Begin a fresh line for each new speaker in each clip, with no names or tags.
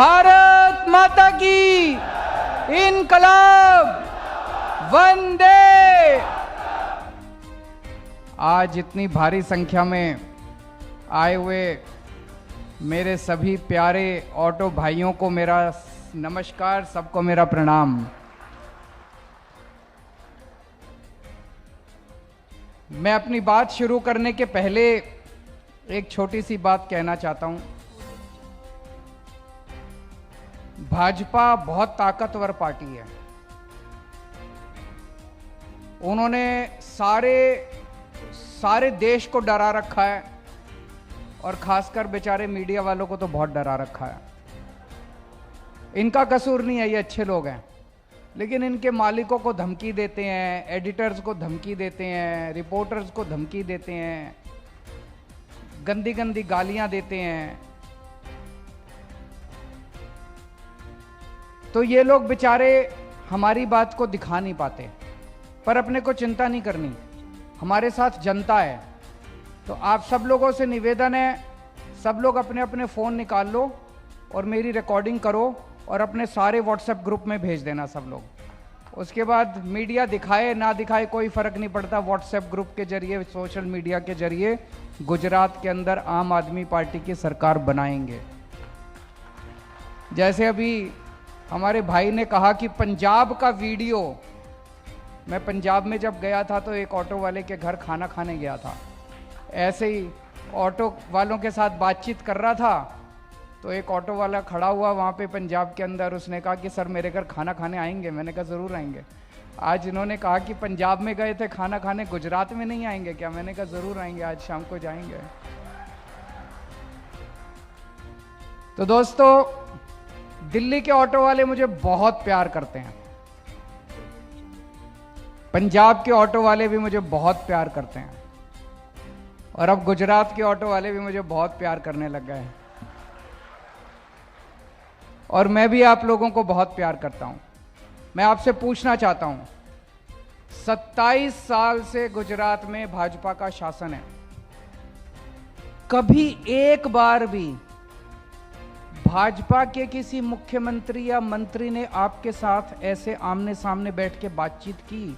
भारत माता की इनकलाब वंदे। आज इतनी भारी संख्या में आए हुए मेरे सभी प्यारे ऑटो भाइयों को मेरा नमस्कार, सबको मेरा प्रणाम। मैं अपनी बात शुरू करने के पहले एक छोटी सी बात कहना चाहता हूं। भाजपा बहुत ताकतवर पार्टी है। उन्होंने सारे देश को डरा रखा है और खासकर बेचारे मीडिया वालों को तो बहुत डरा रखा है। इनका कसूर नहीं है, ये अच्छे लोग हैं, लेकिन इनके मालिकों को धमकी देते हैं, एडिटर्स को धमकी देते हैं, रिपोर्टर्स को धमकी देते हैं, गंदी गंदी गालियां देते हैं। तो ये लोग बेचारे हमारी बात को दिखा नहीं पाते, पर अपने को चिंता नहीं करनी, हमारे साथ जनता है। तो आप सब लोगों से निवेदन है, सब लोग अपने अपने फ़ोन निकाल लो और मेरी रिकॉर्डिंग करो और अपने सारे व्हाट्सएप ग्रुप में भेज देना सब लोग। उसके बाद मीडिया दिखाए ना दिखाए कोई फ़र्क नहीं पड़ता, व्हाट्सएप ग्रुप के जरिए, सोशल मीडिया के जरिए गुजरात के अंदर आम आदमी पार्टी की सरकार बनाएंगे। जैसे अभी हमारे भाई ने कहा कि पंजाब का वीडियो, मैं पंजाब में जब गया था तो एक ऑटो वाले के घर खाना खाने गया था। ऐसे ही ऑटो वालों के साथ बातचीत कर रहा था तो एक ऑटो वाला खड़ा हुआ वहाँ पे पंजाब के अंदर, उसने कहा कि सर मेरे घर खाना खाने आएंगे? मैंने कहा ज़रूर आएंगे। आज इन्होंने कहा कि पंजाब में गए थे खाना खाने, गुजरात में नहीं आएंगे क्या? मैंने कहा ज़रूर आएंगे, आज शाम को जाएंगे। तो दोस्तों, दिल्ली के ऑटो वाले मुझे बहुत प्यार करते हैं, पंजाब के ऑटो वाले भी मुझे बहुत प्यार करते हैं और अब गुजरात के ऑटो वाले भी मुझे बहुत प्यार करने लग गए हैं। और मैं भी आप लोगों को बहुत प्यार करता हूं। मैं आपसे पूछना चाहता हूं, 27 साल से गुजरात में भाजपा का शासन है, कभी एक बार भी भाजपा के किसी मुख्यमंत्री या मंत्री ने आपके साथ ऐसे आमने सामने बैठ के बातचीत की?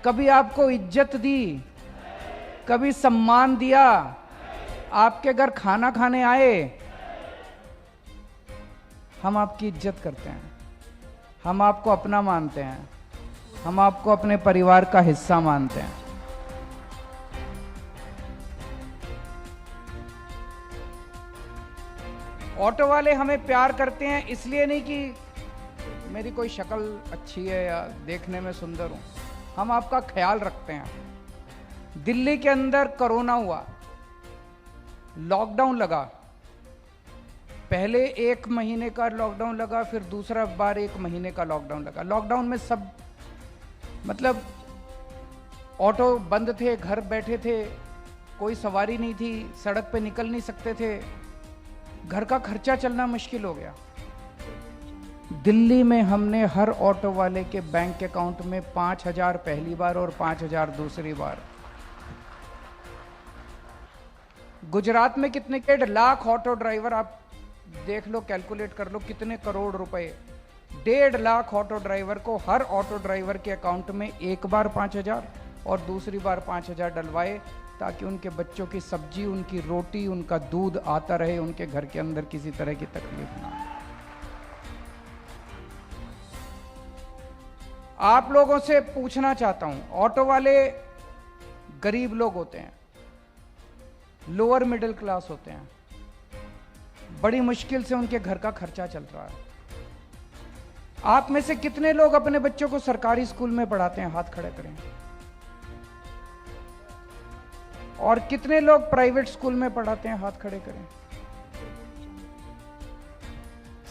कभी आपको इज्जत दी? कभी सम्मान दिया? आपके घर खाना खाने आए? हम आपकी इज्जत करते हैं, हम आपको अपना मानते हैं, हम आपको अपने परिवार का हिस्सा मानते हैं। ऑटो वाले हमें प्यार करते हैं इसलिए नहीं कि मेरी कोई शक्ल अच्छी है या देखने में सुंदर हूं, हम आपका ख्याल रखते हैं। दिल्ली के अंदर कोरोना हुआ, लॉकडाउन लगा, पहले 1 महीने का लॉकडाउन लगा, फिर दूसरा बार 1 महीने का लॉकडाउन लगा। लॉकडाउन में सब मतलब ऑटो बंद थे, घर बैठे थे, कोई सवारी नहीं थी, सड़क पे निकल नहीं सकते थे, घर का खर्चा चलना मुश्किल हो गया। दिल्ली में हमने हर ऑटो वाले के बैंक अकाउंट में 5,000 पहली बार और 5,000 दूसरी बार। गुजरात में कितने 1.5 लाख ऑटो ड्राइवर, आप देख लो, कैलकुलेट कर लो कितने करोड़ रुपए। 1.5 लाख ऑटो ड्राइवर को हर ऑटो ड्राइवर के अकाउंट में एक बार 5,000 और दूसरी बार 5,000 डलवाए, ताकि उनके बच्चों की सब्जी, उनकी रोटी, उनका दूध आता रहे, उनके घर के अंदर किसी तरह की तकलीफ ना हो। आप लोगों से पूछना चाहता हूं, ऑटो वाले गरीब लोग होते हैं, लोअर मिडिल क्लास होते हैं, बड़ी मुश्किल से उनके घर का खर्चा चल रहा है। आप में से कितने लोग अपने बच्चों को सरकारी स्कूल में पढ़ाते हैं? हाथ खड़े करें। और कितने लोग प्राइवेट स्कूल में पढ़ाते हैं? हाथ खड़े करें।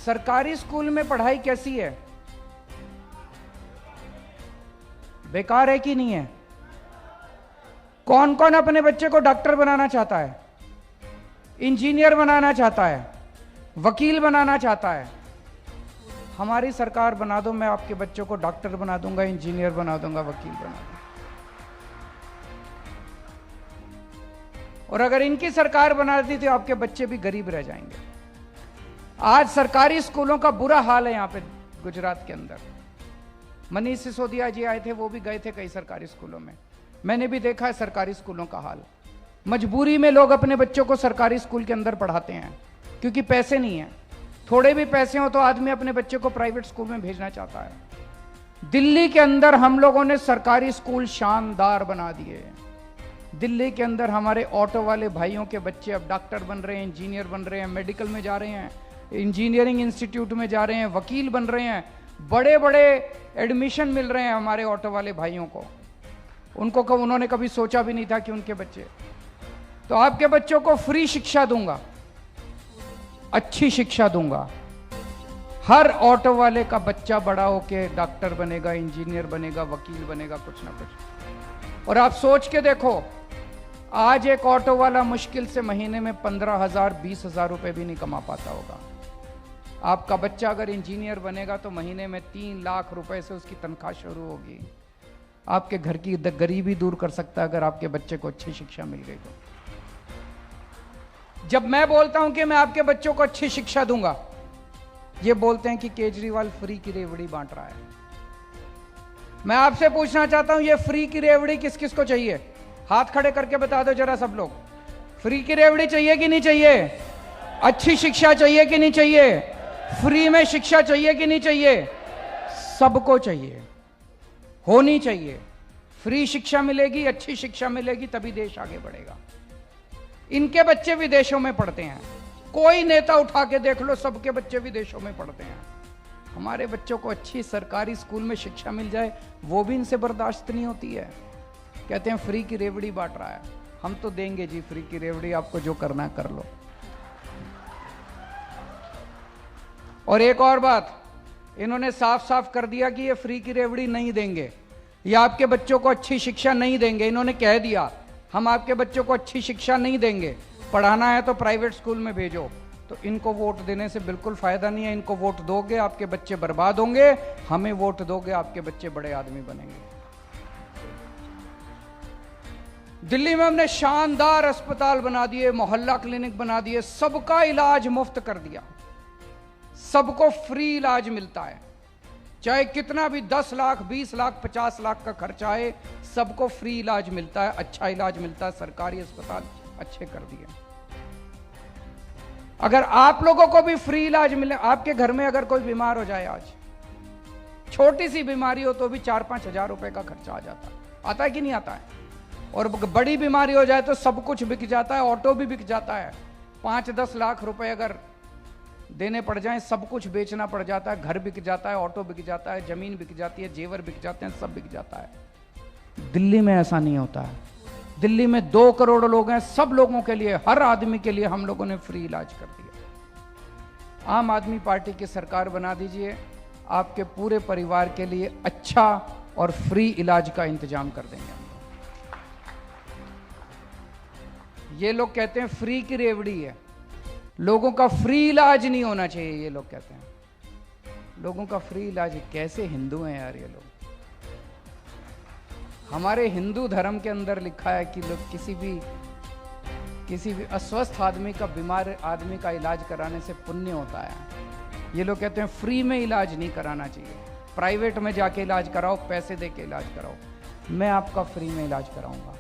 सरकारी स्कूल में पढ़ाई कैसी है? बेकार है कि नहीं है? कौन कौन अपने बच्चे को डॉक्टर बनाना चाहता है, इंजीनियर बनाना चाहता है, वकील बनाना चाहता है? हमारी सरकार बना दो, मैं आपके बच्चों को डॉक्टर बना दूंगा, इंजीनियर बना दूंगा, वकील बना दूंगा। और अगर इनकी सरकार बना दी तो आपके बच्चे भी गरीब रह जाएंगे। आज सरकारी स्कूलों का बुरा हाल है यहाँ पे गुजरात के अंदर। मनीष सिसोदिया जी आए थे, वो भी गए थे कई सरकारी स्कूलों में, मैंने भी देखा है सरकारी स्कूलों का हाल। मजबूरी में लोग अपने बच्चों को सरकारी स्कूल के अंदर पढ़ाते हैं क्योंकि पैसे नहीं है। थोड़े भी पैसे हो तो आदमी अपने बच्चे को प्राइवेट स्कूल में भेजना चाहता है। दिल्ली के अंदर हम लोगों ने सरकारी स्कूल शानदार बना दिए। दिल्ली के अंदर हमारे ऑटो वाले भाइयों के बच्चे अब डॉक्टर बन रहे हैं, इंजीनियर बन रहे हैं, मेडिकल में जा रहे हैं, इंजीनियरिंग इंस्टीट्यूट में जा रहे हैं, वकील बन रहे हैं, बड़े बड़े एडमिशन मिल रहे हैं हमारे ऑटो वाले भाइयों को। उन्होंने कभी सोचा भी नहीं था कि उनके बच्चे। तो आपके बच्चों को फ्री शिक्षा दूंगा, अच्छी शिक्षा दूंगा। हर ऑटो वाले का बच्चा बड़ा होके डॉक्टर बनेगा, इंजीनियर बनेगा, वकील बनेगा, कुछ ना कुछ। और आप सोच के देखो, आज एक ऑटो वाला मुश्किल से महीने में 15,000 20,000 रुपए भी नहीं कमा पाता होगा। आपका बच्चा अगर इंजीनियर बनेगा तो महीने में 3 लाख रुपए से उसकी तनख्वाह शुरू होगी। आपके घर की गरीबी दूर कर सकता है अगर आपके बच्चे को अच्छी शिक्षा मिल गई तो। जब मैं बोलता हूं कि मैं आपके बच्चों को अच्छी शिक्षा दूंगा, ये बोलते हैं कि केजरीवाल फ्री की रेवड़ी बांट रहा है। मैं आपसे पूछना चाहता हूं, ये फ्री की रेवड़ी किस किस को चाहिए? हाथ खड़े करके बता दो जरा सब लोग। फ्री की रेवड़ी चाहिए कि नहीं चाहिए? अच्छी शिक्षा चाहिए कि नहीं चाहिए? फ्री में शिक्षा चाहिए कि नहीं चाहिए? सबको चाहिए, होनी चाहिए। फ्री शिक्षा मिलेगी, अच्छी शिक्षा मिलेगी, तभी देश आगे बढ़ेगा। इनके बच्चे विदेशों में पढ़ते हैं, कोई नेता उठा के देख लो, सबके बच्चे विदेशों में पढ़ते हैं। हमारे बच्चों को अच्छी सरकारी स्कूल में शिक्षा मिल जाए, वो भी इनसे बर्दाश्त नहीं होती है। कहते हैं फ्री की रेवड़ी बांट रहा है। हम तो देंगे जी फ्री की रेवड़ी, आपको जो करना कर लो। और एक और बात, इन्होंने साफ साफ कर दिया कि ये फ्री की रेवड़ी नहीं देंगे, ये आपके बच्चों को अच्छी शिक्षा नहीं देंगे। इन्होंने कह दिया हम आपके बच्चों को अच्छी शिक्षा नहीं देंगे, पढ़ाना है तो प्राइवेट स्कूल में भेजो। तो इनको वोट देने से बिल्कुल फायदा नहीं है। इनको वोट दोगे आपके बच्चे बर्बाद होंगे, हमें वोट दोगे आपके बच्चे बड़े आदमी बनेंगे। दिल्ली में हमने शानदार अस्पताल बना दिए, मोहल्ला क्लिनिक बना दिए, सबका इलाज मुफ्त कर दिया, सबको फ्री इलाज मिलता है। चाहे कितना भी 10 लाख 20 लाख 50 लाख का खर्चा आए, सबको फ्री इलाज मिलता है, अच्छा इलाज मिलता है। सरकारी अस्पताल अच्छे कर दिए। अगर आप लोगों को भी फ्री इलाज मिले, आपके घर में अगर कोई बीमार हो जाए, आज छोटी सी बीमारी हो तो भी 4-5 हजार रुपए का खर्चा आ जाता है। आता है कि नहीं आता है? और बड़ी बीमारी हो जाए तो सब कुछ बिक जाता है, ऑटो भी बिक जाता है। 5-10 लाख रुपए अगर देने पड़ जाएं, सब कुछ बेचना पड़ जाता है, घर बिक जाता है, ऑटो बिक जाता है, जमीन बिक जाती है, जेवर बिक जाते हैं, सब बिक जाता है। दिल्ली में ऐसा नहीं होता है। दिल्ली में 2 करोड़ लोग हैं, सब लोगों के लिए, हर आदमी के लिए हम लोगों ने फ्री इलाज कर दिया। आम आदमी पार्टी की सरकार बना दीजिए, आपके पूरे परिवार के लिए अच्छा और फ्री इलाज का इंतजाम कर देंगे। ये लोग कहते हैं फ्री की रेवड़ी है, लोगों का फ्री इलाज नहीं होना चाहिए। ये लोग कहते हैं लोगों का फ्री इलाज, कैसे हिंदू हैं यार ये लोग। हमारे हिंदू धर्म के अंदर लिखा है कि लोग किसी भी अस्वस्थ आदमी का, बीमार आदमी का इलाज कराने से पुण्य होता है। ये लोग कहते हैं फ्री में इलाज नहीं कराना चाहिए, प्राइवेट में जाके इलाज कराओ, पैसे दे के इलाज कराओ। मैं आपका फ्री में इलाज कराऊंगा,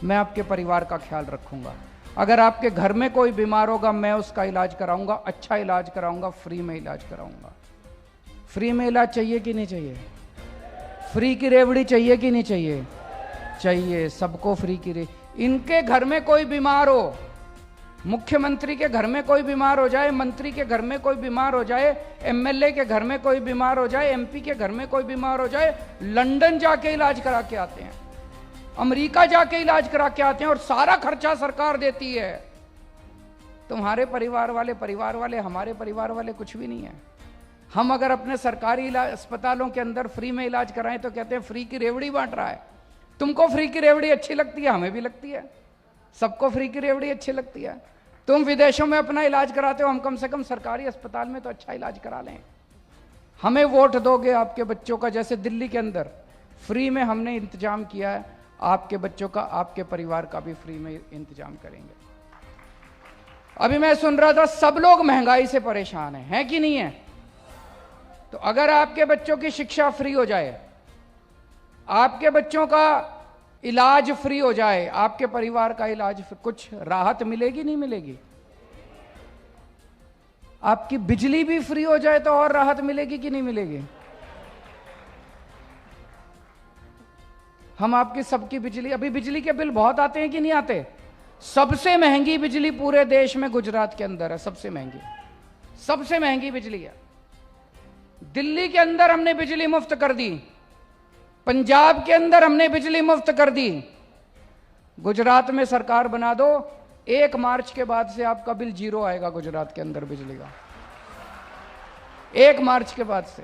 मैं आपके परिवार का ख्याल रखूंगा। अगर आपके घर में कोई बीमार होगा, मैं उसका इलाज कराऊंगा, अच्छा इलाज कराऊंगा, फ्री में इलाज कराऊंगा। फ्री में इलाज चाहिए कि नहीं चाहिए? फ्री की रेवड़ी चाहिए कि नहीं चाहिए? चाहिए, सबको फ्री की इनके घर में कोई बीमार हो, मुख्यमंत्री के घर में कोई बीमार हो जाए, मंत्री के घर में कोई बीमार हो जाए, एमएलए के घर में कोई बीमार हो जाए, एमपी के घर में कोई बीमार हो जाए, लंदन जाके इलाज करा के आते हैं, अमेरिका जाके इलाज करा के आते हैं, और सारा खर्चा सरकार देती है। तुम्हारे परिवार वाले हमारे परिवार वाले कुछ भी नहीं है। हम अगर अपने सरकारी अस्पतालों के अंदर फ्री में इलाज कराएं तो कहते हैं फ्री की रेवड़ी बांट रहा है। तुमको फ्री की रेवड़ी अच्छी लगती है, हमें भी लगती है, सबको फ्री की रेवड़ी अच्छी लगती है। तुम विदेशों में अपना इलाज कराते हो, हम कम से कम सरकारी अस्पताल में तो अच्छा इलाज करा लें। हमें वोट दोगे, आपके बच्चों का जैसे दिल्ली के अंदर फ्री में हमने इंतजाम किया है, आपके बच्चों का, आपके परिवार का भी फ्री में इंतजाम करेंगे। अभी मैं सुन रहा था सब लोग महंगाई से परेशान हैं, है कि नहीं है? तो अगर आपके बच्चों की शिक्षा फ्री हो जाए, आपके बच्चों का इलाज फ्री हो जाए, आपके परिवार का इलाज, कुछ राहत मिलेगी नहीं मिलेगी? आपकी बिजली भी फ्री हो जाए तो और राहत मिलेगी कि नहीं मिलेगी? हम आपकी सबकी बिजली, अभी बिजली के बिल बहुत आते हैं कि नहीं आते? सबसे महंगी बिजली पूरे देश में गुजरात के अंदर है, सबसे महंगी बिजली है। दिल्ली के अंदर हमने बिजली मुफ्त कर दी, पंजाब के अंदर हमने बिजली मुफ्त कर दी। गुजरात में सरकार बना दो, 1 मार्च के बाद से आपका बिल 0 आएगा गुजरात के अंदर बिजली का, 1 मार्च के बाद से।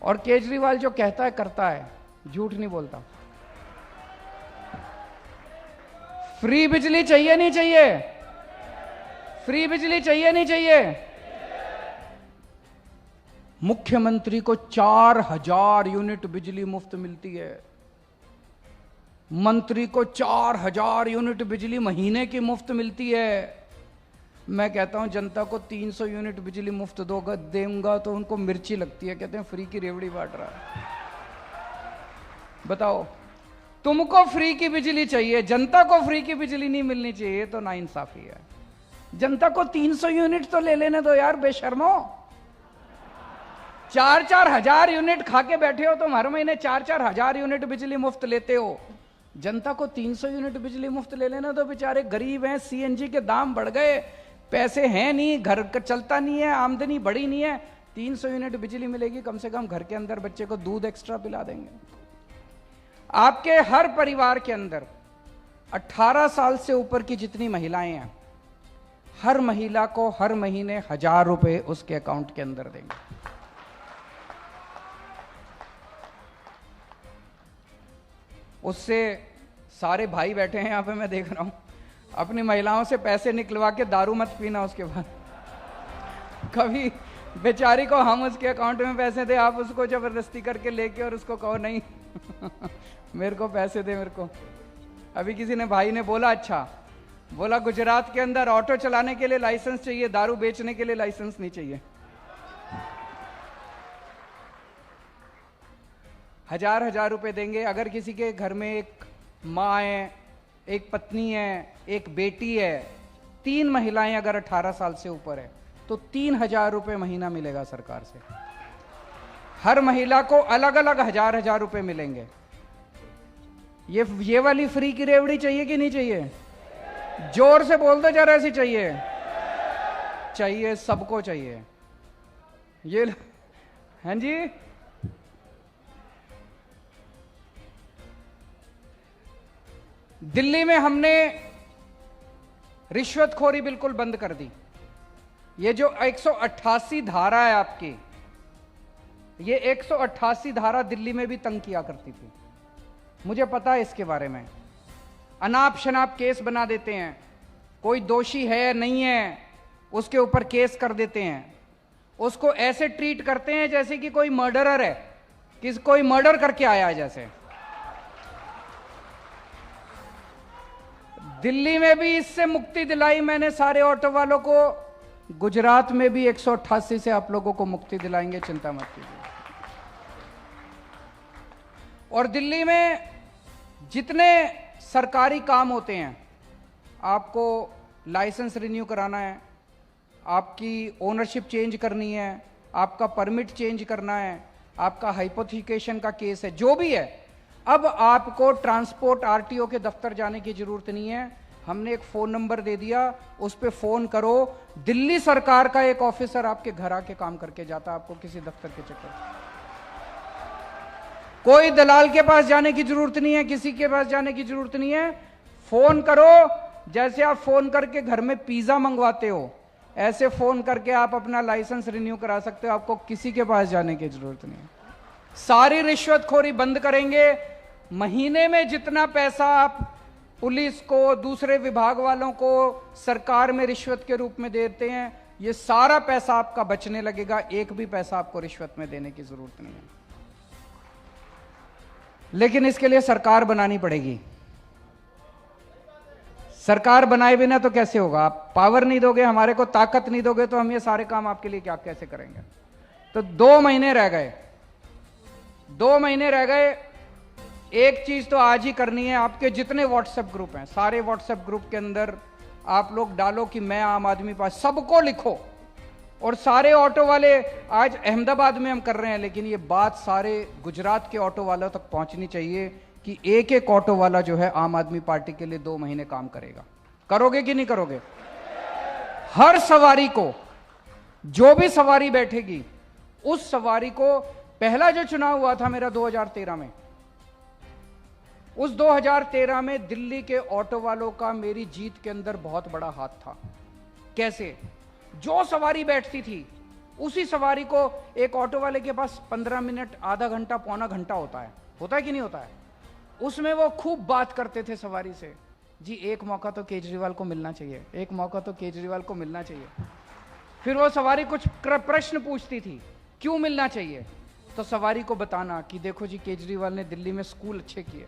और केजरीवाल जो कहता है करता है, झूठ नहीं बोलता। फ्री बिजली चाहिए नहीं चाहिए? फ्री बिजली चाहिए नहीं चाहिए? मुख्यमंत्री को 4000 यूनिट बिजली मुफ्त मिलती है, मंत्री को 4000 यूनिट बिजली महीने की मुफ्त मिलती है। मैं कहता हूं जनता को 300 यूनिट बिजली मुफ्त दूंगा तो उनको मिर्ची लगती है, कहते हैं फ्री की रेवड़ी बांट रहा है। बताओ, तुमको फ्री की बिजली चाहिए, जनता को फ्री की बिजली नहीं मिलनी चाहिए, तो नाइंसाफी है। जनता को 300 यूनिट तो ले लेने दो यार, बेशर्मो। 4-4 हजार यूनिट खा के बैठे हो तुम, हर महीने 4-4 हजार यूनिट बिजली मुफ्त लेते हो। जनता को 300 यूनिट बिजली मुफ्त ले लेना तो बेचारे गरीब हैं, सीएनजी के दाम बढ़ गए, पैसे हैं नहीं, घर चलता नहीं है, आमदनी बढ़ी नहीं है। 300 यूनिट बिजली मिलेगी, कम से कम घर के अंदर बच्चे को दूध एक्स्ट्रा पिला देंगे। आपके हर परिवार के अंदर 18 साल से ऊपर की जितनी महिलाएं हैं, हर महिला को हर महीने 1000 रुपए उसके अकाउंट के अंदर देंगे। उससे सारे भाई बैठे हैं यहां पे, मैं देख रहा हूं, अपनी महिलाओं से पैसे निकलवा के दारू मत पीना उसके बाद। कभी बेचारी को हम उसके अकाउंट में पैसे दे, आप उसको जबरदस्ती करके लेके और उसको कहो नहीं मेरे को पैसे दे मेरे को। अभी किसी ने भाई ने बोला, अच्छा बोला गुजरात के अंदर ऑटो चलाने के लिए लाइसेंस चाहिए, दारू बेचने के लिए लाइसेंस नहीं चाहिए। 1000 रुपए देंगे। अगर किसी के घर में एक माँ है, एक पत्नी है, एक बेटी है, 3 महिलाएं अगर 18 साल से ऊपर है, तो 3000 रुपए महीना मिलेगा सरकार से। हर महिला को अलग अलग 1000 रुपए मिलेंगे। ये वाली फ्री की रेवड़ी चाहिए कि नहीं चाहिए? जोर से बोल दो जरा, ऐसी चाहिए? चाहिए, सबको चाहिए। ये हैं जी, दिल्ली में हमने रिश्वतखोरी बिल्कुल बंद कर दी। ये जो 188 धारा है आपकी, ये 188 धारा दिल्ली में भी तंग किया करती थी, मुझे पता है इसके बारे में। अनाप शनाप केस बना देते हैं, कोई दोषी है नहीं है उसके ऊपर केस कर देते हैं, उसको ऐसे ट्रीट करते हैं जैसे कि कोई मर्डरर है, कि कोई मर्डर करके आया है जैसे। दिल्ली में भी इससे मुक्ति दिलाई मैंने सारे ऑटो वालों को, गुजरात में भी 188 से आप लोगों को मुक्ति दिलाएंगे, चिंता मत कीजिए। और दिल्ली में जितने सरकारी काम होते हैं, आपको लाइसेंस रिन्यू कराना है, आपकी ओनरशिप चेंज करनी है, आपका परमिट चेंज करना है, आपका हाइपोथिकेशन का केस है, जो भी है, अब आपको ट्रांसपोर्ट आरटीओ के दफ्तर जाने की जरूरत नहीं है। हमने एक फोन नंबर दे दिया, उस पे फोन करो, दिल्ली सरकार का एक ऑफिसर आपके घर आके काम करके जाता, आपको किसी दफ्तर के चक्कर, कोई दलाल के पास जाने की जरूरत नहीं है, किसी के पास जाने की जरूरत नहीं है। फोन करो, जैसे आप फोन करके घर में पिज्जा मंगवाते हो, ऐसे फोन करके आप अपना लाइसेंस रिन्यू करा सकते हो, आपको किसी के पास जाने की जरूरत नहीं है। सारी रिश्वतखोरी बंद करेंगे। महीने में जितना पैसा आप पुलिस को, दूसरे विभाग वालों को सरकार में रिश्वत के रूप में देते हैं, ये सारा पैसा आपका बचने लगेगा। एक भी पैसा आपको रिश्वत में देने की जरूरत नहीं है। लेकिन इसके लिए सरकार बनानी पड़ेगी। सरकार बनाए बिना तो कैसे होगा? आप पावर नहीं दोगे, हमारे को ताकत नहीं दोगे, तो हम ये सारे काम आपके लिए क्या कैसे करेंगे? तो 2 महीने रह गए, 2 महीने रह गए। एक चीज तो आज ही करनी है। आपके जितने व्हाट्सएप ग्रुप हैं, सारे व्हाट्सएप ग्रुप के अंदर आप लोग डालो कि मैं आम आदमी पार्टी, सबको लिखो। और सारे ऑटो वाले, आज अहमदाबाद में हम कर रहे हैं, लेकिन ये बात सारे गुजरात के ऑटो वालों तक पहुंचनी चाहिए कि एक एक ऑटो वाला जो है आम आदमी पार्टी के लिए 2 महीने काम करेगा। करोगे कि नहीं करोगे? हर सवारी को, जो भी सवारी बैठेगी, उस सवारी को, पहला जो चुनाव हुआ था मेरा 2013 में, उस 2013 में दिल्ली के ऑटो वालों का मेरी जीत के अंदर बहुत बड़ा हाथ था। कैसे? जो सवारी बैठती थी, उसी सवारी को एक ऑटो वाले के पास 15 मिनट, आधा घंटा, पौना घंटा होता है कि नहीं होता है? उसमें वो खूब बात करते थे सवारी से, जी एक मौका तो केजरीवाल को मिलना चाहिए, एक मौका तो केजरीवाल को मिलना चाहिए। फिर वो सवारी कुछ प्रश्न पूछती थी, क्यों मिलना चाहिए? तो सवारी को बताना कि देखो जी, केजरीवाल ने दिल्ली में स्कूल अच्छे किए,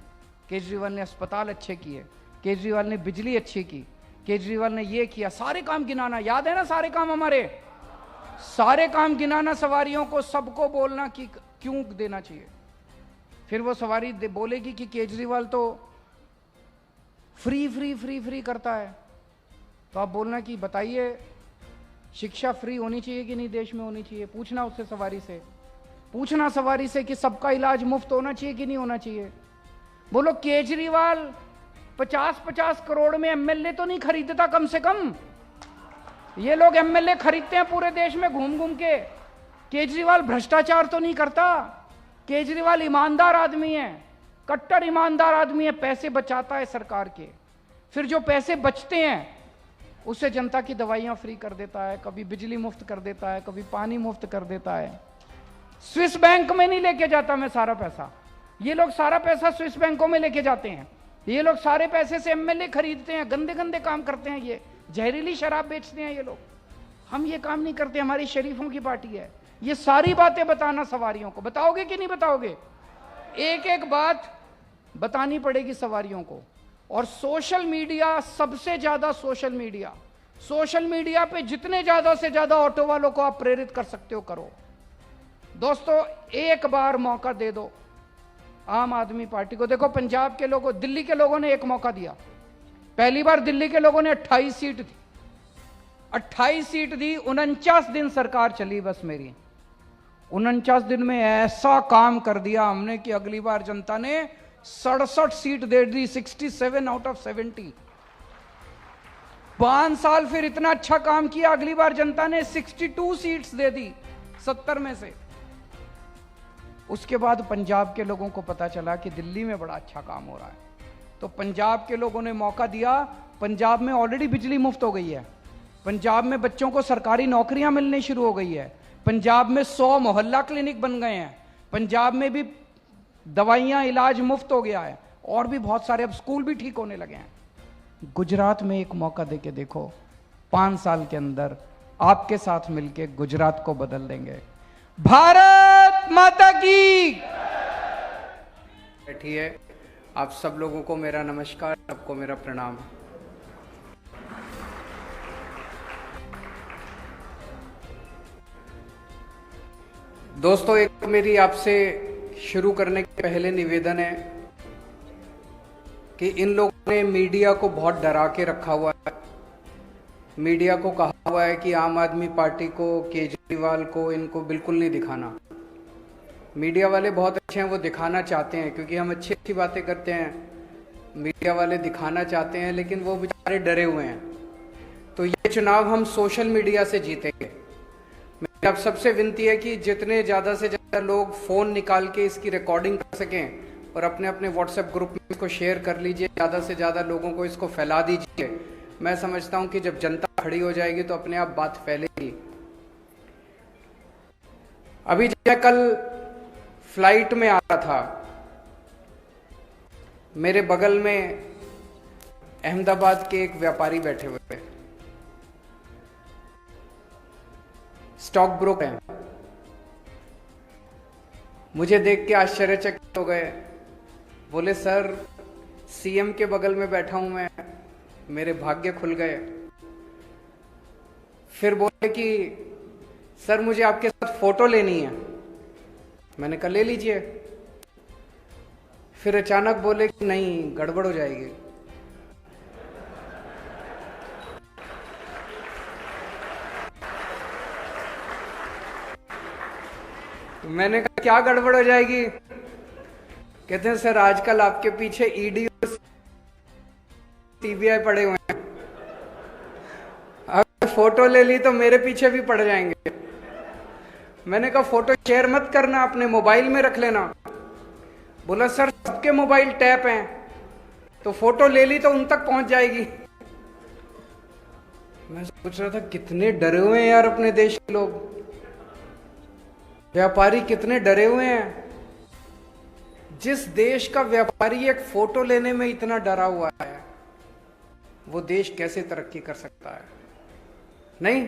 केजरीवाल ने अस्पताल अच्छे किए, केजरीवाल ने बिजली अच्छी की, केजरीवाल ने ये किया, सारे काम गिनाना। याद है ना सारे काम? हमारे सारे काम गिनाना सवारियों को, सबको बोलना कि क्यों देना चाहिए। फिर वो सवारी बोलेगी कि केजरीवाल तो फ्री फ्री फ्री फ्री करता है, तो आप बोलना कि बताइए शिक्षा फ्री होनी चाहिए कि नहीं, देश में होनी चाहिए। पूछना उससे, सवारी से पूछना, सवारी से कि सबका इलाज मुफ्त होना चाहिए कि नहीं होना चाहिए। बोलो केजरीवाल 50-50 करोड़ में एमएलए तो नहीं खरीदता कम से कम? ये लोग एमएलए खरीदते हैं पूरे देश में घूम घूम के। केजरीवाल भ्रष्टाचार तो नहीं करता? केजरीवाल ईमानदार आदमी है, कट्टर ईमानदार आदमी है, पैसे बचाता है सरकार के। फिर जो पैसे बचते हैं उससे जनता की दवाइयां फ्री कर देता है, कभी बिजली मुफ्त कर देता है, कभी पानी मुफ्त कर देता है। स्विस बैंक में नहीं लेके जाता मैं सारा पैसा, ये लोग सारा पैसा स्विस बैंकों में लेके जाते हैं। ये लोग सारे पैसे से एमएलए खरीदते हैं, गंदे गंदे काम करते हैं, ये जहरीली शराब बेचते हैं ये लोग। हम ये काम नहीं करते, हमारी शरीफों की पार्टी है। ये सारी बातें बताना सवारियों को। बताओगे कि नहीं बताओगे? एक एक बात बतानी पड़ेगी सवारियों को। और सोशल मीडिया, सबसे ज्यादा सोशल मीडिया पे जितने ज्यादा से ज्यादा ऑटो वालों को आप प्रेरित कर सकते हो करो। दोस्तों, एक बार मौका दे दो आम आदमी पार्टी को। देखो, पंजाब के लोगों, दिल्ली के लोगों ने एक मौका दिया। पहली बार दिल्ली के लोगों ने 28 सीट दी, 28 सीट दी। 49 दिन सरकार चली बस मेरी। 49 दिन में ऐसा काम कर दिया हमने कि अगली बार जनता ने 67 seat they the, 67 out of 70। 5 साल फिर इतना अच्छा काम किया, अगली बार जनता ने 62 सीट्स दे दी 70 में से। उसके बाद पंजाब के लोगों को पता चला कि दिल्ली में बड़ा अच्छा काम हो रहा है, तो पंजाब के लोगों ने मौका दिया। पंजाब में ऑलरेडी बिजली मुफ्त हो गई है, पंजाब में बच्चों को सरकारी नौकरियां मिलनी शुरू हो गई है, पंजाब में 100 मोहल्ला क्लिनिक बन गए हैं, पंजाब में भी दवाइयां, इलाज मुफ्त हो गया है, और भी बहुत सारे, अब स्कूल भी ठीक होने लगे हैं। गुजरात में एक मौका देके देखो, 5 साल के अंदर आपके साथ मिलके गुजरात को बदल देंगे। भारत माता की। बैठिए। आप सब लोगों को मेरा नमस्कार, सबको मेरा प्रणाम। दोस्तों, एक मेरी आपसे शुरू करने के पहले निवेदन है कि इन लोगों ने मीडिया को बहुत डरा के रखा हुआ है। मीडिया को कहा हुआ है कि आम आदमी पार्टी को, केजरीवाल को, इनको बिल्कुल नहीं दिखाना। मीडिया वाले बहुत अच्छे हैं, वो दिखाना चाहते हैं, क्योंकि हम अच्छी अच्छी बातें करते हैं। मीडिया वाले दिखाना चाहते हैं, लेकिन वो बेचारे डरे हुए हैं। तो ये चुनाव हम सोशल मीडिया से जीतेंगे। मेरी आप सबसे विनती है कि जितने ज़्यादा से ज़्यादा लोग फ़ोन निकाल के इसकी रिकॉर्डिंग कर सकें और अपने अपने व्हाट्सएप ग्रुप में इसको शेयर कर लीजिए, ज़्यादा से ज़्यादा लोगों को इसको फैला दीजिए। मैं समझता हूं कि जब जनता खड़ी हो जाएगी तो अपने आप बात फैलेगी। अभी जब मैं कल फ्लाइट में आ रहा था, मेरे बगल में अहमदाबाद के एक व्यापारी बैठे हुए थे, स्टॉक ब्रोकर हैं। मुझे देख के आश्चर्यचकित हो गए। बोले, सर सीएम के बगल में बैठा हूं मैं, मेरे भाग्य खुल गए। फिर बोले कि सर मुझे आपके साथ फोटो लेनी है। मैंने कहा ले लीजिए। फिर अचानक बोले कि नहीं, गड़बड़ हो जाएगी। तो मैंने कहा क्या गड़बड़ हो जाएगी? कहते हैं सर आजकल आपके पीछे ईडी और सीबीआई पड़े हुए हैं, अगर फोटो ले ली तो मेरे पीछे भी पड़ जाएंगे। मैंने कहा फोटो शेयर मत करना, अपने मोबाइल में रख लेना। बोला सर सबके मोबाइल टैप हैं, तो फोटो ले ली तो उन तक पहुंच जाएगी। मैं सोच रहा था कितने डरे हुए हैं यार अपने देश के लोग, व्यापारी कितने डरे हुए हैं। जिस देश का व्यापारी एक फोटो लेने में इतना डरा हुआ है, वो देश कैसे तरक्की कर सकता है? नहीं,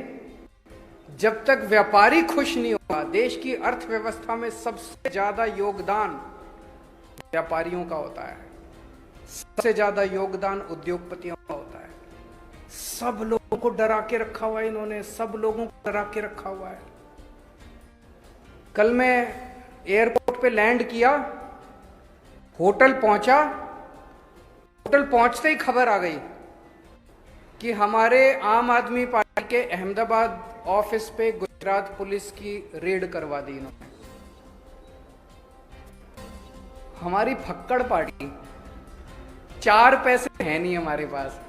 जब तक व्यापारी खुश नहीं होगा। देश की अर्थव्यवस्था में सबसे ज्यादा योगदान व्यापारियों का होता है, सबसे ज्यादा योगदान उद्योगपतियों का होता है। सब लोगों को डरा के रखा हुआ है इन्होंने, सब लोगों को डरा के रखा हुआ है। कल मैं एयरपोर्ट पे लैंड किया, होटल पहुंचा, होटल पहुंचते ही खबर आ गई कि हमारे आम आदमी पार्टी के अहमदाबाद ऑफिस पे गुजरात पुलिस की रेड करवा दी इन्होंने। हमारी फक्कड़ पार्टी, 4 पैसे हैं नहीं हमारे पास,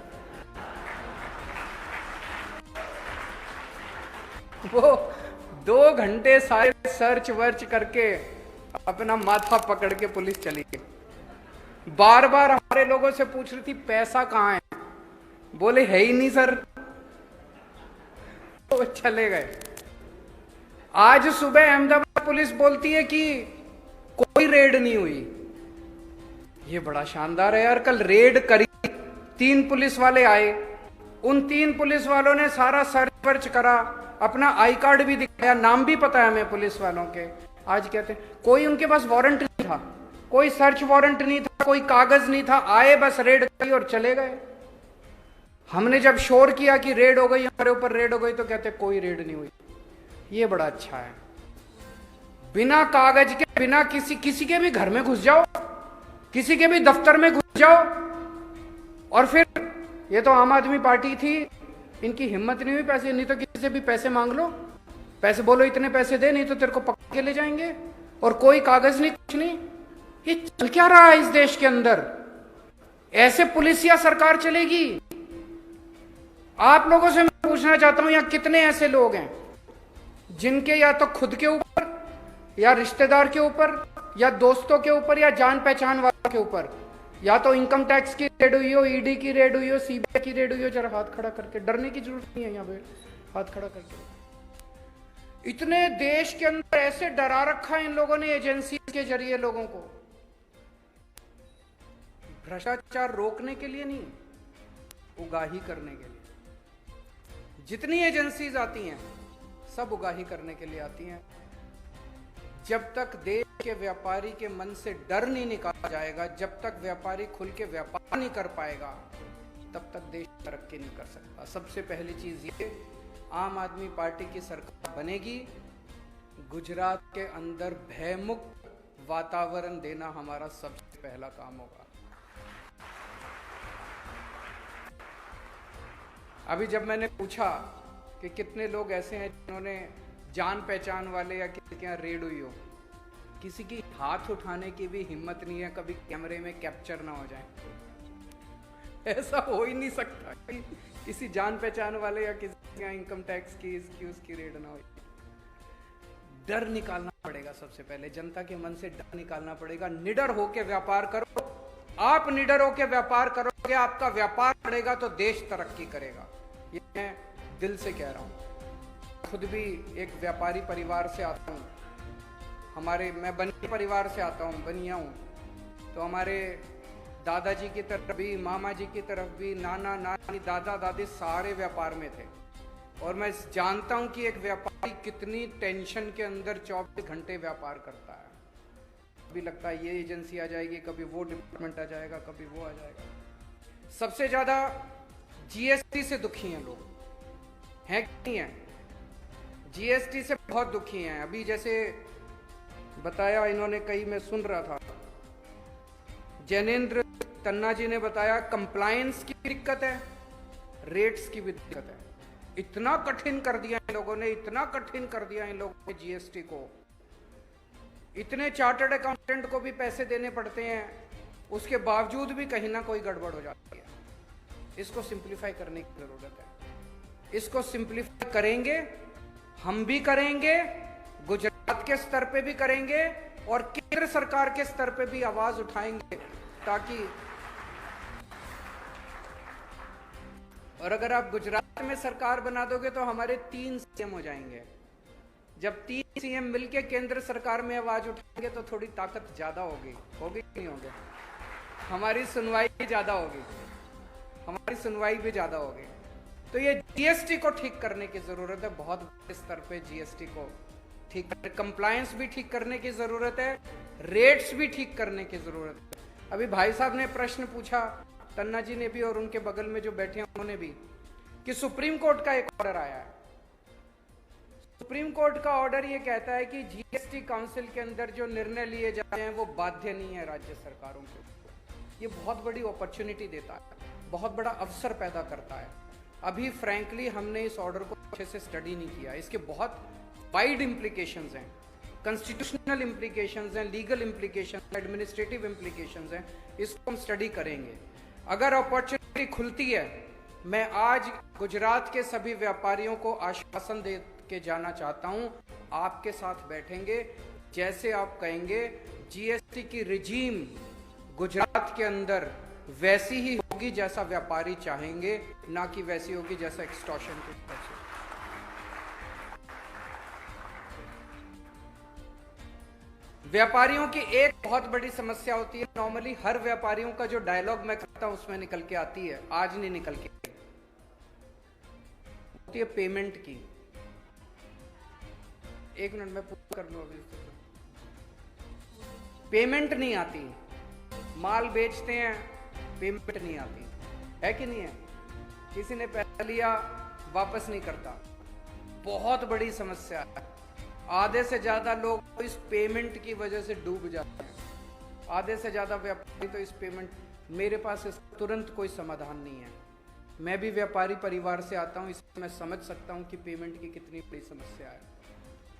वो 2 घंटे सारे सर्च वर्च करके अपना माथा पकड़ के पुलिस चली गई। बार बार हमारे लोगों से पूछ रही थी पैसा कहां है, बोले है ही नहीं सर, तो चले गए। आज सुबह अहमदाबाद पुलिस बोलती है कि कोई रेड नहीं हुई। ये बड़ा शानदार है यार। कल रेड करी, 3 पुलिस वाले आए, उन 3 पुलिस वालों ने सारा सर्च वर्च करा, अपना आई कार्ड भी दिखाया, नाम भी पता है हमें पुलिस वालों के। आज कहते हैं कोई उनके पास वारंट नहीं था, कोई सर्च वारंट नहीं था, कोई कागज नहीं था, आए बस रेड करी और चले गए। हमने जब शोर किया कि रेड हो गई, हमारे ऊपर रेड हो गई, तो कहते कोई रेड नहीं हुई। ये बड़ा अच्छा है। बिना कागज के, बिना किसी के भी घर में घुस जाओ, किसी के भी दफ्तर में घुस जाओ, और फिर ये तो आम आदमी पार्टी थी, इनकी हिम्मत नहीं हुई पैसे, नहीं तो किसी से भी पैसे मांग लो, पैसे बोलो इतने पैसे दे, नहीं तो तेरे को पक्के ले जाएंगे, और कोई कागज नहीं, कुछ नहीं। ये चल क्या रहा है इस देश के अंदर? ऐसे पुलिस या सरकार चलेगी? आप लोगों से मैं पूछना चाहता हूं, यहां कितने ऐसे लोग हैं जिनके या तो खुद के ऊपर, या रिश्तेदार के ऊपर, या दोस्तों के ऊपर, या जान पहचान वालों के ऊपर, या तो इनकम टैक्स की रेड हुई हो, ईडी की रेड हुई हो, सीबीआई की रेड हुई हो? जरा हाथ खड़ा करके, डरने की जरूरत नहीं है, यहां पे हाथ खड़ा करके। इतने देश के अंदर ऐसे डरा रखा है इन लोगों ने एजेंसी के जरिए लोगों को, भ्रष्टाचार रोकने के लिए नहीं, उगाही करने के लिए। जितनी एजेंसीज आती हैं सब उगाही करने के लिए आती हैं। जब तक देश के व्यापारी के मन से डर नहीं निकाला जाएगा, जब तक व्यापारी खुल के व्यापार नहीं कर पाएगा, तब तक देश तरक्की नहीं कर सकता। सबसे पहली चीज ये, आम आदमी पार्टी की सरकार बनेगी, गुजरात के अंदर भयमुक्त वातावरण देना हमारा सबसे पहला काम होगा। अभी जब मैंने पूछा कि कितने लोग ऐसे हैं जिन्होंने जान पहचान वाले या किसी के यहाँ रेड हुई हो, किसी की हाथ उठाने की भी हिम्मत नहीं है, कभी कैमरे में कैप्चर ना हो जाए। ऐसा हो ही नहीं सकता कि किसी जान पहचान वाले या किसी के यहाँ इनकम टैक्स की, इसकी उसकी रेड ना हो। डर निकालना पड़ेगा सबसे पहले, जनता के मन से डर निकालना पड़ेगा। निडर होकर व्यापार करो, आप निडर होकर व्यापार करोगे, आपका व्यापार बढ़ेगा तो देश तरक्की करेगा। ये मैं दिल से कह रहा हूं। खुद भी एक व्यापारी परिवार से आता हूं, मैं बनिया परिवार से आता हूं, बनिया हूं। तो हमारे दादाजी की तरफ भी, मामा जी की तरफ भी, नाना नानी, दादा दादी सारे व्यापार में थे। और मैं जानता हूं कि एक व्यापारी कितनी टेंशन के अंदर 24 घंटे व्यापार करता है। कभी लगता है ये एजेंसी आ जाएगी, कभी वो डिपार्टमेंट आ जाएगा, कभी वो आ जाएगा। सबसे ज्यादा
जीएसटी से दुखी हैं लोग, हैं कि नहीं है? जीएसटी से बहुत दुखी हैं। अभी जैसे बताया इन्होंने, कई मैं सुन रहा था, जैनेंद्र तन्ना जी ने बताया कंप्लायंस की दिक्कत है, रेट्स की भी दिक्कत है। इतना कठिन कर दिया इन लोगों ने, इतना कठिन कर दिया इन लोगों ने जीएसटी को, इतने चार्टर्ड अकाउंटेंट को भी पैसे देने पड़ते हैं, उसके बावजूद भी कहीं ना कोई गड़बड़ हो जाती है। इसको सिंप्लीफाई करने की जरूरत है। इसको सिंप्लीफाई करेंगे, हम भी करेंगे, गुजरात के स्तर पे भी करेंगे और केंद्र सरकार के स्तर पे भी आवाज उठाएंगे, ताकि, और अगर आप गुजरात में सरकार बना दोगे तो हमारे 3 सीएम हो जाएंगे। जब 3 सीएम मिलके केंद्र सरकार में आवाज उठाएंगे तो थोड़ी ताकत ज्यादा होगी नहीं होगी? हमारी सुनवाई भी ज्यादा होगी, हमारी सुनवाई भी ज्यादा होगी। तो ये जीएसटी को ठीक करने की जरूरत है, बहुत बड़े स्तर पे जीएसटी को ठीक, कंप्लायंस भी ठीक करने की जरूरत है, रेट्स भी ठीक करने की जरूरत है। अभी भाई साहब ने प्रश्न पूछा, तन्ना जी ने भी और उनके बगल में जो बैठे हैं उन्होंने भी, कि सुप्रीम कोर्ट का एक ऑर्डर आया है। सुप्रीम कोर्ट का ऑर्डर ये कहता है कि जीएसटी काउंसिल के अंदर जो निर्णय लिए जाते हैं वो बाध्य नहीं है राज्य सरकारों के ऊपर। ये बहुत बड़ी अपॉर्चुनिटी देता है, बहुत बड़ा अवसर पैदा करता है। अभी फ्रैंकली हमने इस ऑर्डर को अच्छे से स्टडी नहीं किया, इसके बहुत वाइड इम्प्लीकेशंस हैं, कॉन्स्टिट्यूशनल इम्प्लीकेशंस हैं, लीगल इम्प्लीकेशंस, एडमिनिस्ट्रेटिव इम्प्लीकेशंस हैं। इसको हम स्टडी करेंगे। अगर अपॉर्चुनिटी खुलती है, मैं आज गुजरात के सभी व्यापारियों को आश्वासन दे के जाना चाहता हूं, आपके साथ बैठेंगे, जैसे आप कहेंगे जीएसटी की रिजीम गुजरात के अंदर वैसी ही होगी जैसा व्यापारी चाहेंगे, ना कि वैसी होगी जैसा एक्सटॉर्शन की तरफ से। व्यापारियों की एक बहुत बड़ी समस्या होती है, नॉर्मली हर व्यापारियों का जो डायलॉग मैं करता हूं उसमें निकल के आती है, आज नहीं निकल के होती है, पेमेंट की। एक मिनट में पूरा कर लूं अभी। पेमेंट नहीं आती, माल बेचते हैं, पेमेंट नहीं आती है कि नहीं है? किसी ने पैसा लिया वापस नहीं करता, बहुत बड़ी समस्या है। आधे से ज्यादा लोग इस पेमेंट की वजह से डूब जाते हैं, आधे से ज्यादा व्यापारी तो इस पेमेंट, मेरे पास इसका तुरंत कोई समाधान नहीं है। मैं भी व्यापारी परिवार से आता हूं, इसलिए मैं समझ सकता हूं कि पेमेंट की कितनी बड़ी समस्या है।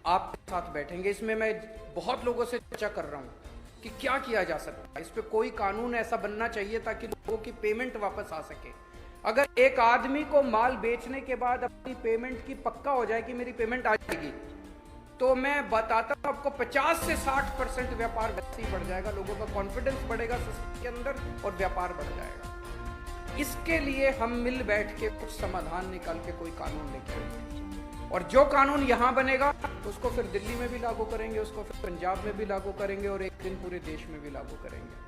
आपके साथ बैठेंगे, इसमें मैं बहुत लोगों से चर्चा कर रहा हूं कि क्या किया जा सकता है। इस पे कोई कानून ऐसा बनना चाहिए ताकि लोगों की पेमेंट वापस आ सके। अगर एक आदमी को माल बेचने के बाद अपनी पेमेंट की पक्का हो जाए कि मेरी पेमेंट आ जाएगी, तो मैं बताता हूं आपको 50 से 60% व्यापार वैसे ही बढ़ जाएगा, लोगों का कॉन्फिडेंस बढ़ेगा सिस्टम के अंदर और व्यापार बढ़ जाएगा। इसके लिए हम मिल बैठ के कुछ समाधान निकाल के कोई कानून लेके आएंगे, और जो कानून यहां बनेगा उसको फिर दिल्ली में भी लागू करेंगे, उसको फिर पंजाब में भी लागू करेंगे और एक दिन पूरे देश में भी लागू करेंगे।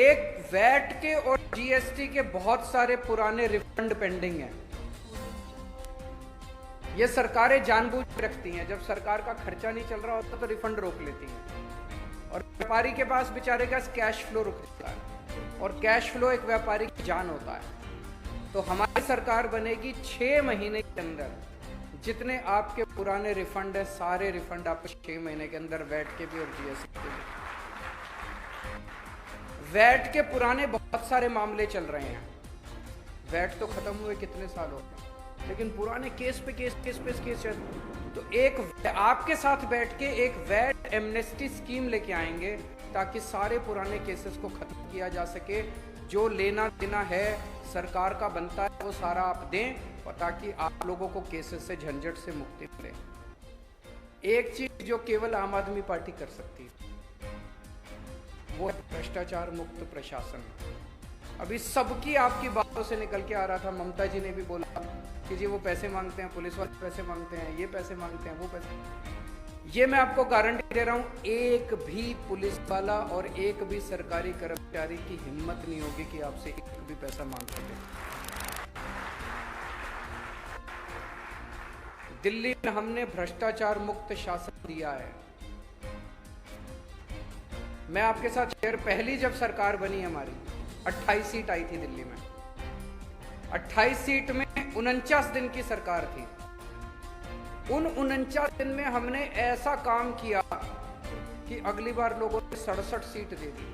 एक वैट के और जीएसटी के बहुत सारे पुराने रिफंड पेंडिंग हैं। ये सरकारें जानबूझ के रखती हैं, जब सरकार का खर्चा नहीं चल रहा होता तो रिफंड रोक लेती हैं, और व्यापारी के पास बेचारे का कैश फ्लो रुक जाता है, और कैश फ्लो एक व्यापारी की जान होता है। तो हमारी सरकार बनेगी 6 महीने के अंदर जितने आपके पुराने रिफंड है, सारे रिफंड आप 6 महीने के अंदर, वैट के भी और जीएसटी के भी। वैट के पुराने बहुत सारे मामले चल रहे हैं, वैट तो खत्म हुए कितने साल हो गए, लेकिन पुराने केस पे केस चल। तो एक आपके साथ बैठ के एक वैट एमनेस्टी स्कीम लेके आएंगे ताकि सारे पुराने केसेस को खत्म किया जा सके। जो लेना देना है सरकार का बनता है वो सारा आप दें, और ताकि आप लोगों को केसेस से, झंझट से मुक्ति मिले। एक चीज जो केवल आम आदमी पार्टी कर सकती है वो है भ्रष्टाचार मुक्त प्रशासन। अभी सबकी आपकी बातों से निकल के आ रहा था, ममता जी ने भी बोला कि जी वो पैसे मांगते हैं, पुलिस वाले पैसे मांगते हैं, ये पैसे मांगते हैं, वो पैसे। ये मैं आपको गारंटी दे रहा हूं, एक भी पुलिस वाला और एक भी सरकारी कर्मचारी की हिम्मत नहीं होगी कि आपसे एक भी पैसा मांग सके। दिल्ली में हमने भ्रष्टाचार मुक्त शासन दिया है। मैं आपके साथ शेयर, पहली जब सरकार बनी हमारी 28 सीट आई थी दिल्ली में, 28 सीट में 49 दिन की सरकार थी। उन 49 दिन में हमने ऐसा काम किया कि अगली बार लोगों ने 67 सीट दे दी।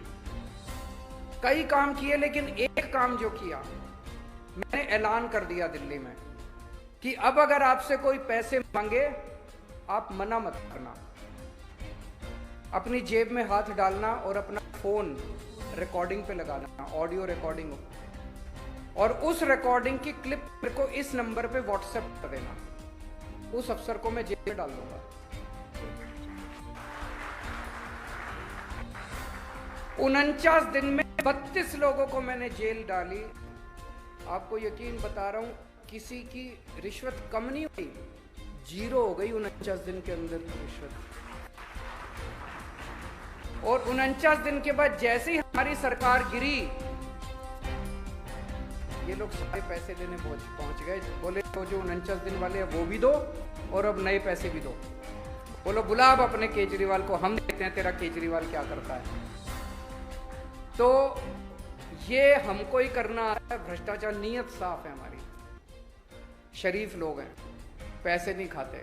कई काम किए, लेकिन एक काम जो किया, मैंने ऐलान कर दिया दिल्ली में कि अब अगर आपसे कोई पैसे मांगे, आप मना मत करना, अपनी जेब में हाथ डालना और अपना फोन रिकॉर्डिंग पे लगाना, ऑडियो रिकॉर्डिंग, और उस रिकॉर्डिंग की क्लिप मेरे को इस नंबर पे व्हाट्सएप कर देना। उस अफसर को मैं जेल में डाल दूंगा। 49 दिन में 32 लोगों को मैंने जेल डाली। आपको यकीन बता रहा हूं, किसी की रिश्वत कम नहीं हुई, 0 हो गई 49 दिन के अंदर की रिश्वत। और 49 दिन के बाद जैसे ही हमारी सरकार गिरी, ये लोग सारे पैसे लेने पहुंच गए। बोले तो जो 49 दिन वाले हैं वो भी दो और अब नए पैसे भी दो। बोलो बुला अब अपने केजरीवाल को, हम देखते हैं तेरा केजरीवाल क्या करता है। तो ये हमको ही करना है, भ्रष्टाचार। नीयत साफ है हमारी, शरीफ लोग हैं, पैसे नहीं खाते।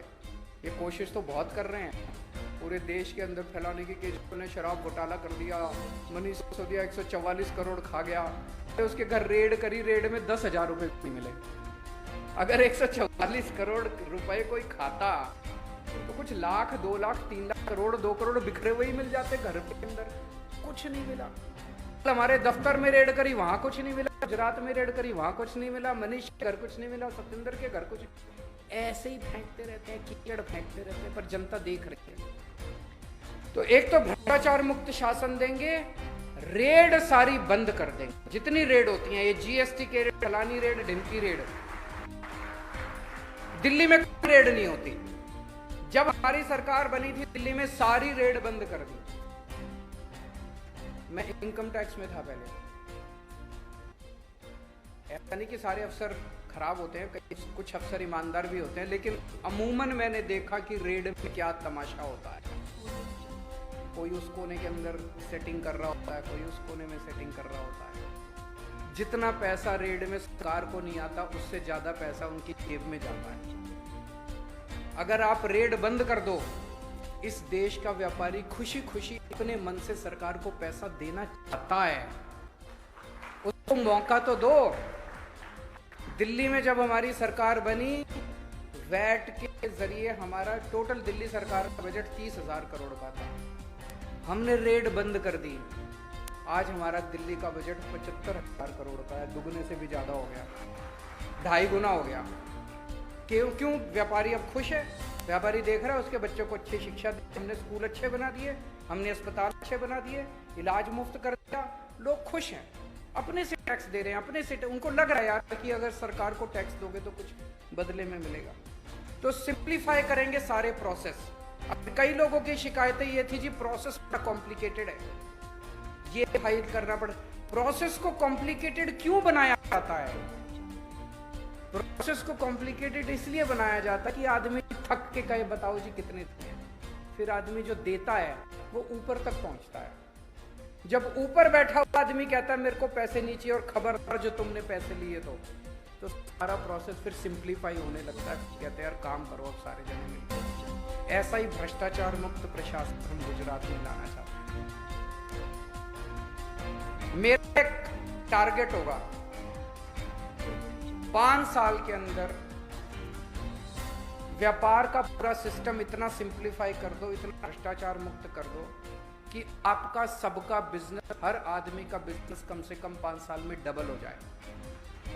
ये कोशिश तो बहुत कर रहे हैं पूरे देश के अंदर फैलाने की कि जिन्होंने शराब घोटाला कर दिया, मनीष सिसोदिया 144 करोड़ खा गया, तो उसके घर रेड करी, रेड में 10,000 रुपए नहीं मिले। अगर 144 करोड़ रुपए कोई खाता तो कुछ लाख, 2 लाख, 3 लाख करोड़, 2 करोड़ बिखरे हुए ही मिल जाते घर के अंदर। कुछ नहीं मिला। हमारे दफ्तर में रेड करी, वहां कुछ नहीं मिला। गुजरात में रेड करी, वहां कुछ नहीं मिला। मनीष के घर कुछ नहीं मिला, सत्येंद्र के घर कुछ। ऐसे ही फेंकते रहते हैं, कीचड़ फेंकते रहते हैं, पर जनता देख रही है। तो एक तो भ्रष्टाचार मुक्त शासन देंगे, रेड सारी बंद कर देंगे, जितनी रेड होती हैं, ये जीएसटी के रेड, फलानी रेड, ढिमकी रेड। दिल्ली में कोई रेड नहीं होती। जब हमारी सरकार बनी थी, दिल्ली में सारी रेड बंद कर दी। मैं इनकम टैक्स में था पहले। ऐसा नहीं कि सारे अफसर खराब होते हैं, कुछ अफसर ईमानदार भी होते हैं, लेकिन अमूमन मैंने देखा कि रेड में क्या तमाशा होता है। कोई उस कोने के अंदर सेटिंग कर रहा होता है, कोई उस कोने में सेटिंग कर रहा होता है। जितना पैसा रेड में सरकार को नहीं आता, उससे ज्यादा पैसा उनकी जेब में जाता है। अगर आप रेड बंद कर दो, इस देश का व्यापारी खुशी खुशी अपने मन से सरकार को पैसा देना चाहता है, उसको मौका तो दो। दिल्ली में जब हमारी सरकार बनी, वैट के जरिए हमारा टोटल दिल्ली सरकार का बजट 30,000 करोड़ का था। हमने रेड बंद कर दी। आज हमारा दिल्ली का बजट 75,000 करोड़ का है, दुगने से भी ज्यादा हो गया, 2.5 गुना हो गया। क्यों? व्यापारी अब खुश है। व्यापारी देख रहा है उसके बच्चों को अच्छी शिक्षा दी, हमने स्कूल अच्छे बना दिए, हमने अस्पताल अच्छे बना दिए, इलाज मुफ्त कर दिया, लोग खुश हैं। अपने से टैक्स दे रहे हैं, अपने से उनको लग रहा है यार कि अगर सरकार को टैक्स दोगे तो कुछ बदले में मिलेगा। तो सिंप्लीफाई करेंगे सारे प्रोसेस। अब कई लोगों की शिकायतें ये थी जी प्रोसेस बड़ा कॉम्प्लिकेटेड है, ये फाइल करना पड़े। प्रोसेस को कॉम्प्लिकेटेड क्यों बनाया जाता है? प्रोसेस को कॉम्प्लिकेटेड इसलिए बनाया जाता है कि आदमी थक के कहे बताओ जी कितने दिए, फिर आदमी जो देता है वो ऊपर तक पहुंचता है। जब ऊपर बैठा हुआ आदमी कहता है मेरे को पैसे नहीं चाहिए और खबरदार जो तुमने पैसे लिए तो सारा प्रोसेस फिर सिंप्लीफाई होने लगता है। कहते हैं यार काम करो अब सारे जने मिलकर। ऐसा ही भ्रष्टाचार मुक्त प्रशासन हम गुजरात में लाना चाहते हैं। मेरा एक टारगेट होगा 5 साल के अंदर व्यापार का पूरा सिस्टम इतना सिंप्लीफाई कर दो, इतना भ्रष्टाचार मुक्त कर दो कि आपका सबका बिजनेस, हर आदमी का बिजनेस कम से कम 5 साल में डबल हो जाए।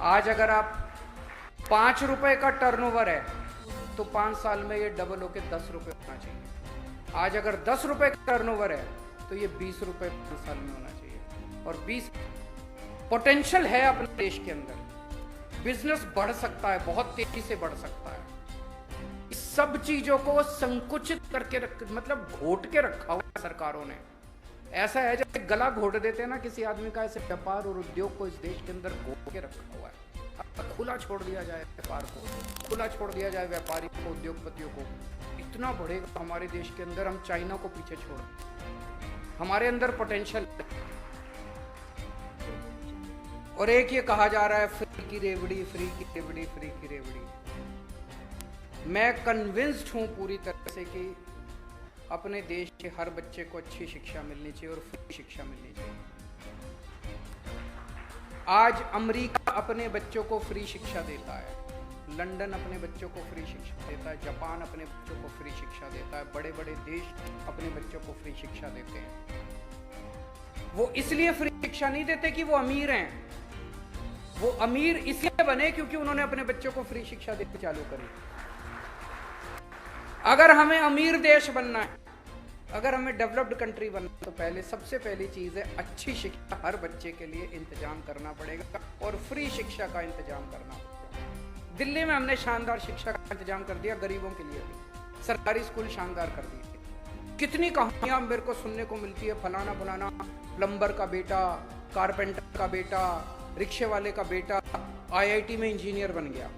आज अगर आप 5 रुपए का टर्नओवर है तो 5 साल में ये डबल होके 10 रुपए होना चाहिए। आज अगर 10 रुपए का टर्नओवर है तो ये 20 रुपए 5 साल में होना चाहिए। और 20 पोटेंशियल है अपने देश के अंदर, बिजनेस बढ़ सकता है, बहुत तेजी से बढ़ सकता है। इस सब चीजों को संकुचित करके मतलब घोट के रखा हुआ है सरकारों ने। ऐसा है जैसे गला घोट देते हैं ना किसी आदमी का, ऐसे व्यापार और उद्योग को इस देश के अंदर घोट के रखा हुआ है। अब खुला छोड़ दिया जाए व्यापार को, खुला छोड़ दिया जाए व्यापारी को, उद्योगपतियों को, इतना बढ़ेगा हमारे देश के अंदर। हम चाइना को पीछे छोड़, हमारे अंदर पोटेंशियल है। और एक ये कहा जा रहा है फ्री की रेवड़ी, फ्री की रेवड़ी, फ्री की रेवड़ी। मैं कन्विंस्ड हूं पूरी तरह से कि अपने देश के हर बच्चे को अच्छी शिक्षा मिलनी चाहिए और फ्री शिक्षा मिलनी चाहिए। आज अमेरिका अपने बच्चों को फ्री शिक्षा देता है, लंदन अपने बच्चों को फ्री शिक्षा देता है, जापान अपने बच्चों को फ्री शिक्षा देता है, बड़े बड़े देश अपने बच्चों को फ्री शिक्षा देते हैं। वो इसलिए फ्री शिक्षा नहीं देते कि वो अमीर हैं, वो अमीर इसलिए बने क्योंकि उन्होंने अपने बच्चों को फ्री शिक्षा देनी चालू करी। अगर हमें अमीर देश बनना है, अगर हमें डेवलप्ड कंट्री बनना है, तो पहले सबसे पहली चीज है अच्छी शिक्षा हर बच्चे के लिए इंतजाम करना पड़ेगा और फ्री शिक्षा का इंतजाम करना पड़ेगा। दिल्ली में हमने शानदार शिक्षा का इंतजाम कर दिया, गरीबों के लिए भी सरकारी स्कूल शानदार कर दिए। कितनी कहानियां मेरे को सुनने को मिलती है, फलाना फलाना प्लम्बर का बेटा, कारपेंटर का बेटा, रिक्शे वाले का बेटा IIT में इंजीनियर बन गया।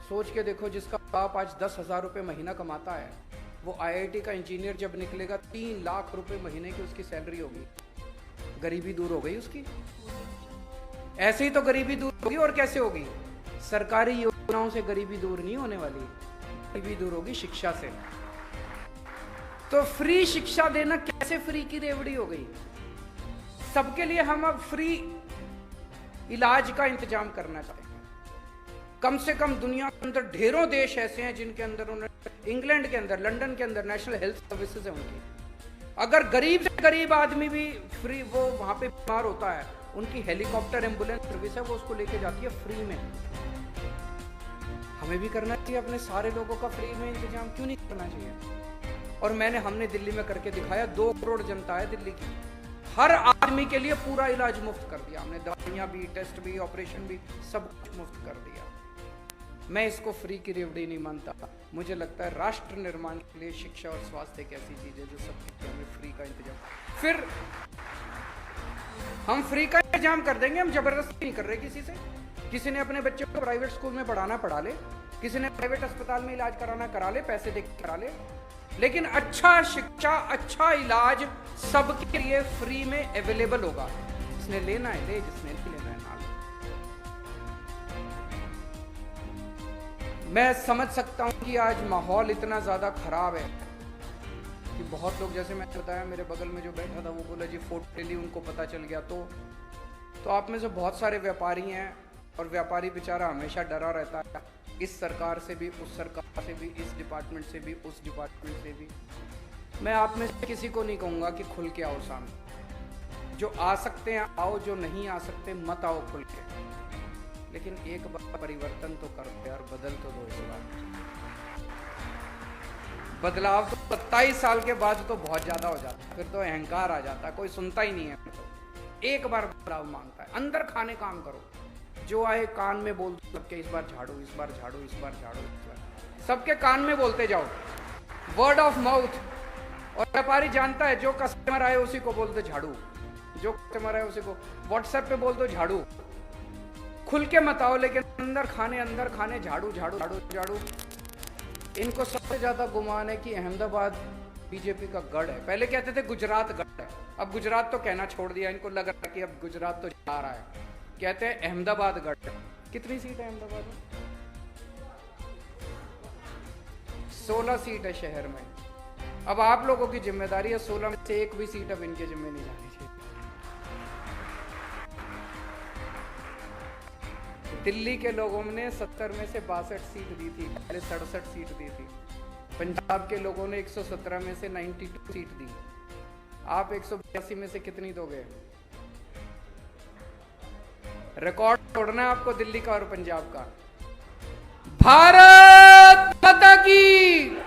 सोच के देखो, जिसका बाप आज 10,000 रुपये महीना कमाता है, वो IIT का इंजीनियर जब निकलेगा 3 लाख रुपए महीने की उसकी सैलरी होगी। गरीबी दूर हो गई उसकी। ऐसे ही तो गरीबी दूर होगी, और कैसे होगी? सरकारी योजनाओं से गरीबी दूर नहीं होने वाली, गरीबी दूर होगी शिक्षा से। तो फ्री शिक्षा देना कैसे फ्री की रेवड़ी हो गई? सबके लिए हम अब फ्री इलाज का इंतजाम करना चाहते हैं। कम से कम दुनिया के अंदर ढेरों देश ऐसे हैं जिनके अंदर उन्होंने, इंग्लैंड के अंदर, लंदन के अंदर नेशनल हेल्थ सर्विसेज है उनकी। अगर गरीब से गरीब आदमी भी फ्री, वो वहां पे बीमार होता है, उनकी हेलीकॉप्टर एम्बुलेंस सर्विस है, वो उसको लेके जाती है फ्री में। हमें भी करना चाहिए अपने सारे लोगों का फ्री में इंतजाम, क्यों नहीं करना चाहिए? और हमने दिल्ली में करके दिखाया। 2 करोड़ जनता है दिल्ली की, हर आदमी के लिए पूरा इलाज मुफ्त कर दिया हमने, दवाइयां भी, टेस्ट भी, ऑपरेशन भी, सब कुछ मुफ्त कर दिया। मैं इसको फ्री की रेवड़ी नहीं मानता। मुझे लगता है राष्ट्र निर्माण के लिए शिक्षा और स्वास्थ्य एक ऐसी चीज है जो सबके लिए हमें फ्री का इंतजाम, फिर हम फ्री का इंतजाम कर देंगे। हम जबरदस्ती नहीं कर रहे किसी से। किसी ने अपने बच्चों को प्राइवेट स्कूल में पढ़ाना पढ़ा ले, किसी ने प्राइवेट अस्पताल में इलाज कराना करा ले, पैसे दे करा ले, लेकिन अच्छा शिक्षा, अच्छा इलाज सबके लिए फ्री में अवेलेबल होगा। जिसने लेना है ले, जिसने नहीं लेना है ना ले। मैं समझ सकता हूं कि आज माहौल इतना ज्यादा खराब है कि बहुत लोग, जैसे मैंने बताया, मेरे बगल में जो बैठा था वो बोला जी फोटो ले ली, उनको पता चल गया। तो आप में से बहुत सारे व्यापारी हैं, और व्यापारी बेचारा हमेशा डरा रहता है, इस सरकार से भी, उस सरकार से भी, इस डिपार्टमेंट से भी, उस डिपार्टमेंट से भी। मैं आप में से किसी को नहीं कहूँगा कि खुल के आओ सामने। जो आ सकते हैं आओ, जो नहीं आ सकते मत आओ खुल के। लेकिन एक बार परिवर्तन तो करो यार, बदल तो दो इस बार। बदलाव तो 27 साल के बाद तो बहुत ज्यादा हो जाता है, फिर तो अहंकार आ जाता है, कोई सुनता ही नहीं है। तो एक बार बदलाव मांगता है, अंदर खाने काम करो। जो आए कान में बोल दो सबके, इस बार झाड़ू, इस बार झाड़ू, इस बार झाड़ू, इस बार, सबके कान में बोलते जाओ, वर्ड ऑफ माउथ। और व्यापारी जानता है, जो कस्टमर आए उसी को बोल दो झाड़ू, जो कस्टमर आए उसी को व्हाट्सएप पे बोल दो झाड़ू। खुल के मत आओ, लेकिन अंदर खाने झाड़ू झाड़ू झाड़ू झाड़ू। इनको सबसे ज्यादा गुमान है कि अहमदाबाद बीजेपी का गढ़ है। पहले कहते थे गुजरात गढ़ है, अब गुजरात तो कहना छोड़ दिया। इनको लग रहा है कि अब गुजरात तो जा रहा है, कहते हैं अहमदाबाद गढ़। कितनी सीट है अहमदाबाद में? 16 सीट है शहर में। अब आप लोगों की जिम्मेदारी है, 16 में से एक भी सीट अब इनके जिम्मे नहीं जानी चाहिए। दिल्ली के लोगों ने 70 में से 62 सीट दी थी, पहले 67 सीट दी थी। पंजाब के लोगों ने 117 में से 92 सीट दी। आप 182 में से कितनी दोगे? रिकॉर्ड तोड़ना है आपको दिल्ली का और पंजाब का। भारत माता की।